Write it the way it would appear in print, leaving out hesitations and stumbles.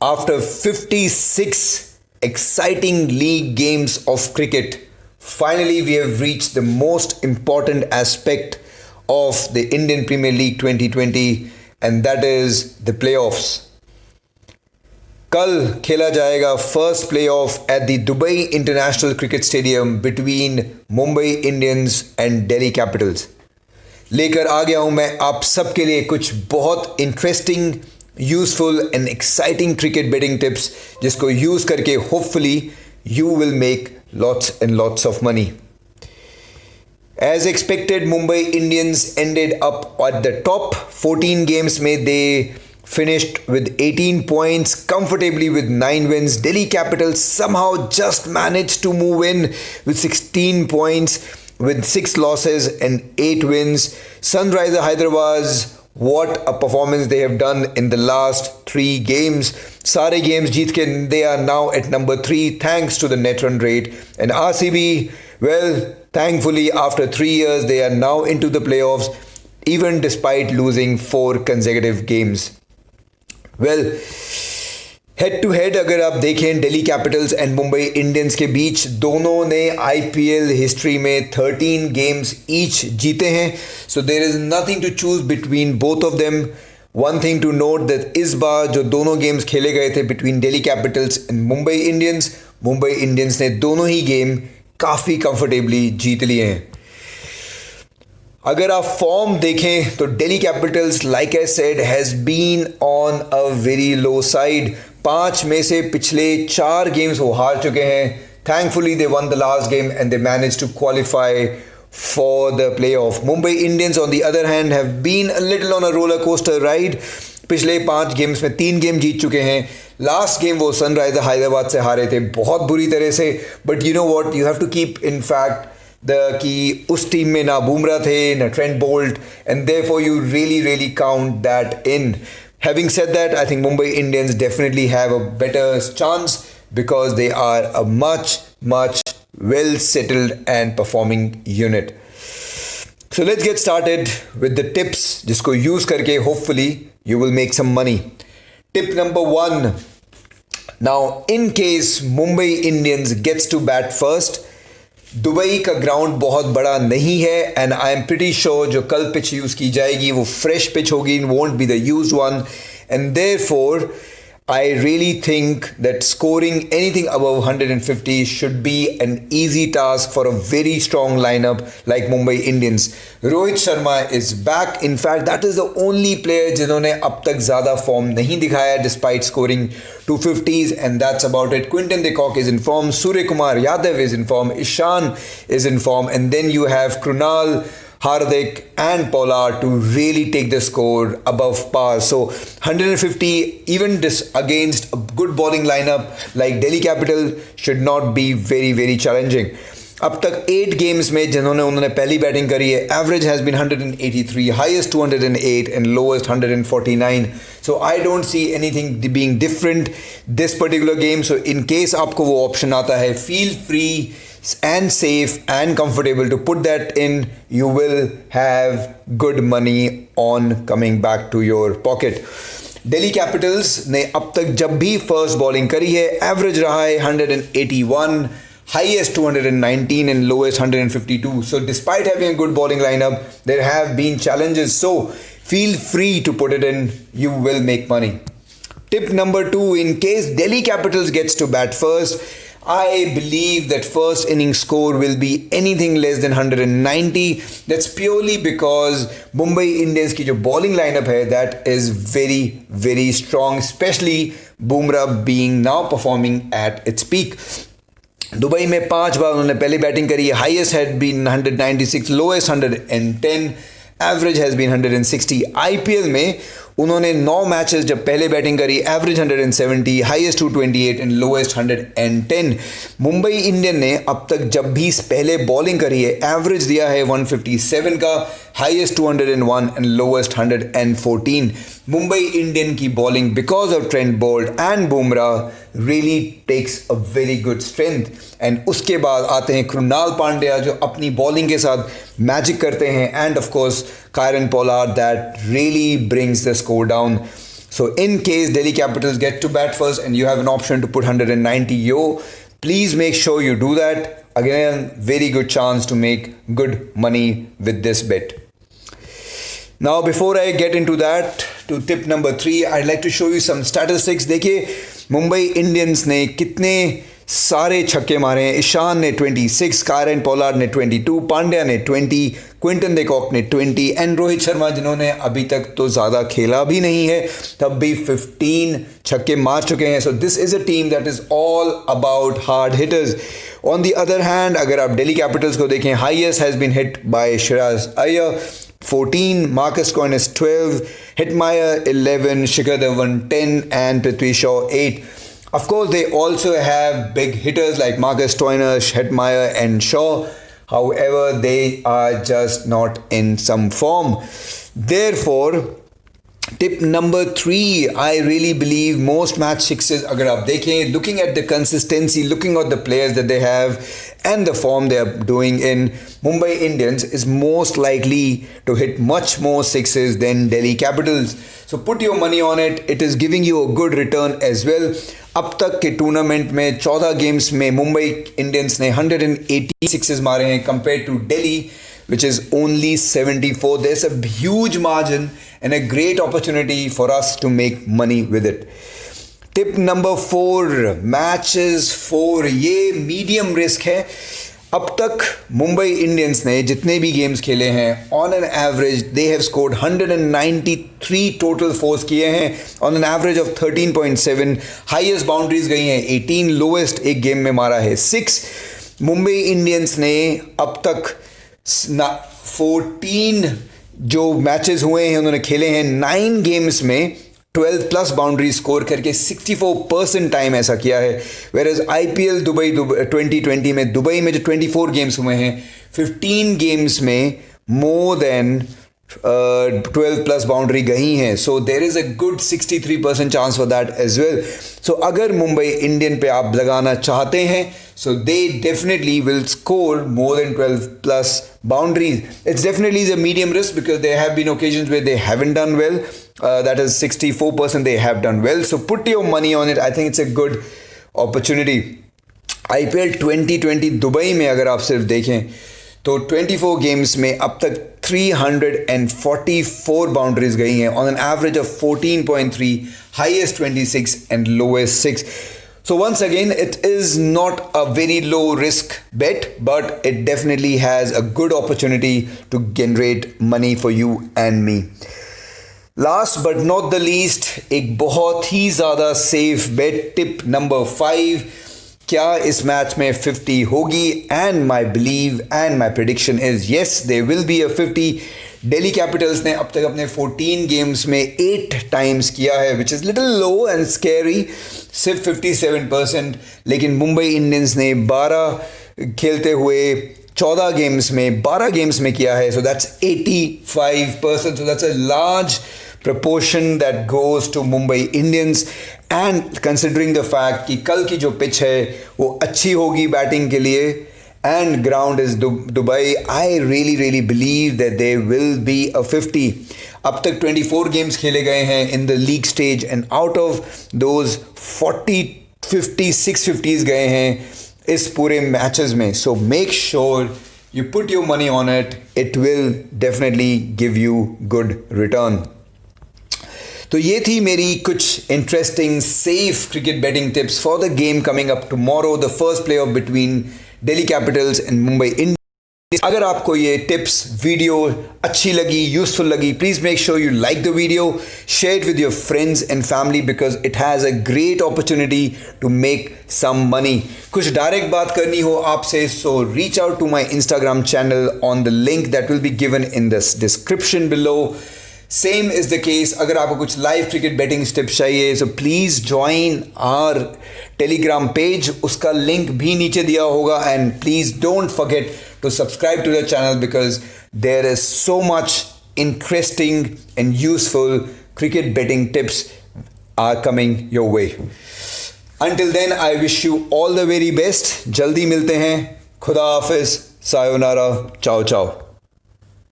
After 56 exciting league games of cricket, finally we have reached the most important aspect of the Indian Premier League 2020, and that is the playoffs. कल खेला जाएगा first playoff at the Dubai international cricket stadium between Mumbai Indians and Delhi Capitals. लेकर आ गया हूं मैं आप सबके लिए कुछ बहुत interesting, useful and exciting cricket betting tips, जिसको यूज करके hopefully you will make lots and lots of money. As expected, Mumbai Indians ended up at the top. 14 games में they finished with 18 points, comfortably with 9 wins. Delhi Capitals somehow just managed to move in with 16 points with 6 losses and 8 wins. Sunrisers Hyderabad, what a performance they have done in the last 3 games. Sare games jeet ke they are now at number 3 thanks to the net run rate. And RCB, well, thankfully after 3 years they are now into the playoffs, even despite losing 4 consecutive games. Well, head to head अगर आप देखें Delhi Capitals and Mumbai Indians के बीच, दोनों ने IPL history में 13 games each जीते हैं. So there is nothing to choose between both of them. One thing to note that इस बार जो दोनों गेम्स खेले गए थे between Delhi Capitals and Mumbai Indians ने दोनों ही गेम काफ़ी कंफर्टेबली जीत लिए हैं. अगर आप फॉर्म देखें तो Delhi Capitals, like I said, has been on a very low side. 5 में से पिछले 4 गेम्स वो हार चुके हैं. Thankfully they won the last game and they manage to qualify for the play off. Mumbai Indians on the other hand have been a little on a roller coaster ride. पिछले 5 games में 3 game जीत चुके हैं. Last game वो Sunriser Hyderabad से हारे थे बहुत बुरी तरह से. But you know what, you have to keep in fact कि उस टीम में ना बुमराह थे ना Trent Boult, and therefore you really count that in. Having said that, I think Mumbai Indians definitely have a better chance because they are a much well settled and performing unit. So let's get started with the tips जिसको use करके hopefully you will make some money. Tip number 1. Now, in case Mumbai Indians gets to bat first, Dubai का ground बहुत बड़ा नहीं है and I am pretty sure जो कल pitch use की जाएगी वो फ्रेश पिच होगी, won't be the used one, and therefore I really think that scoring anything above 150 should be an easy task for a very strong lineup like Mumbai Indians. Rohit Sharma is back. In fact, that is the only player जिन्होंने अब तक ज़्यादा form नहीं दिखाया despite scoring 250s, and that's about it. Quinton de Kock is in form. Surya Kumar Yadav is in form. Ishan is in form, and then you have Krunal, Hardik and Pollard to really take the score above par. So 150 even against a good bowling lineup like Delhi Capital should not be very challenging. अब तक 8 games में उन्होंने पहली batting करी है, average has been 183, highest 208 and lowest 149. So I don't see anything being different this particular game. So in case आपको वो option आता है, feel free and safe and comfortable to put that in. You will have good money on coming back to your pocket. Delhi Capitals ने अब तक जब भी first bowling करी है, एवरेज रहा है 181, highest 219 and lowest 152. So despite having a good bowling lineup, there have been challenges. So feel free to put it in. You will make money. Tip number 2, in case Delhi Capitals gets to bat first, I believe that first inning score will be anything less than 190. That's purely because Mumbai Indians की जो bowling lineup है, that is very strong, especially Bumrah being now performing at its peak. Dubai में 5 बार उन्होंने पहली batting करी है, highest had been 196, lowest 110, average has been 160. IPL में उन्होंने 9 मैचेस जब पहले बैटिंग करी, average 170, highest 228 and lowest 110. Mumbai Indian ने अब तक जब भी पहले बॉलिंग करी है, एवरेज दिया है 157 का, highest 201 and lowest 114. Mumbai Indian की bowling because of Trent Boult and Bumrah really takes a very good strength. And उसके बाद आते हैं कृणाल पांड्या जो अपनी बॉलिंग के साथ मैजिक करते हैं, end of course Kieron Pollard that really brings the score down. So in case Delhi Capitals get to bat first and you have an option to put 190 please make sure you do that. Again, very good chance to make good money with this bet. Now before I get into that, to tip number 3, I'd like to show you some statistics. देखिए Mumbai Indians ने कितने सारे छक्के मारे हैं. ईशान ने 26, Kieron Pollard ने 22, पांड्या ने 20, क्विंटन डे कॉक ने 20 एंड रोहित शर्मा जिन्होंने अभी तक तो ज़्यादा खेला भी नहीं है तब भी 15 छक्के मार चुके हैं. So this is a team that is all about hard hitters. On the other hand अगर आप दिल्ली कैपिटल्स को देखें, highest has been hit by Shreyas Iyer 14, Marcus Stoinis 12, Hetmeyer 11, Shikhar Dhawan 10 and Prithvi Shaw 8. Of course, they also have big hitters like Marcus Stoinis, Hetmeyer and Shaw. However, they are just not in some form. Therefore, tip number 3, I really believe most match sixes, agar aap dekhein, looking at the consistency, looking at the players that they have and the form they are doing in, Mumbai Indians is most likely to hit much more sixes than Delhi Capitals. So put your money on it. It is giving you a good return as well. अब तक के tournament में 14 games में Mumbai Indians ने 180 sixes मारे हैं compare to Delhi which is only 74. There's a huge margin and a great opportunity for us to make money with it. Tip number 4, matches 4. ये medium risk है. अब तक मुंबई इंडियंस ने जितने भी गेम्स खेले हैं on an average they have scored 193 total force किए हैं on an average of 13.7. Highest boundaries गई हैं 18, लोएस्ट एक गेम में मारा है 6. मुंबई इंडियंस ने अब तक 14 जो मैचेस हुए हैं उन्होंने खेले हैं 9 गेम्स में 12 प्लस बाउंड्री स्कोर करके 64% टाइम ऐसा किया है. वेयर एज IPL दुबई 2020 में दुबई में जो 24 गेम्स हुए हैं 15 गेम्स में मोर देन 12 प्लस बाउंड्री गई हैं. So there is a good 63% chance for that as well. So अगर मुंबई इंडियन पे आप लगाना चाहते हैं so they definitely will score more than 12 plus boundaries. It's definitely a medium risk because there have been occasions where they haven't done well. That is 64% they have done well. So put your money on it. I think it's a good opportunity. IPL 2020 Dubai में अगर आप सिर्फ देखें तो 24 games में अब तक 344 boundaries गई हैं on an average of 14.3, highest 26 and lowest 6. So once again, it is not a very low risk bet, but it definitely has a good opportunity to generate money for you and me. Last but not the least, एक बहुत ही ज़्यादा safe bet, tip number 5. क्या इस match में 50 होगी? And my belief and my prediction is yes, there will be a 50. Delhi Capitals ने अब तक अपने 14 गेम्स में 8 टाइम्स किया है which is little low and scary, सिर्फ 57%. लेकिन मुंबई इंडियंस ने 12 खेलते हुए 14 गेम्स में 12 गेम्स में किया है. So that's 85%. So that's a large proportion that goes to Mumbai Indians. And considering the fact कि कल की जो पिच है वो अच्छी होगी बैटिंग के लिए and ground is Dubai, I really believe that there will be a 50. अब तक 24 गेम्स खेले गए हैं in the league stage and out of those 40, 50, 650s गए हैं इस पूरे मैचेस में. So make sure you put your money on it. It will definitely give you good return. तो ये थी मेरी कुछ interesting safe cricket betting tips for the game coming up tomorrow, the first play off between Delhi Capitals and Mumbai Indians. अगर आपको ये tips video अच्छी लगी, यूजफुल लगी, please make sure you like the video, share it with your friends and family because it has a great opportunity to make some money. कुछ direct बात करनी हो आपसे so reach out to my Instagram channel on the link that will be given in this description below. Same is the case अगर आपको कुछ live cricket betting tips चाहिए so please join our Telegram page, उसका link भी नीचे दिया होगा. And please don't forget to subscribe to the channel because there is so much interesting and useful cricket betting tips are coming your way. Until then, I wish you all the very best. जल्दी मिलते हैं. खुदा हाफिज, sayonara, चाओ चाओ.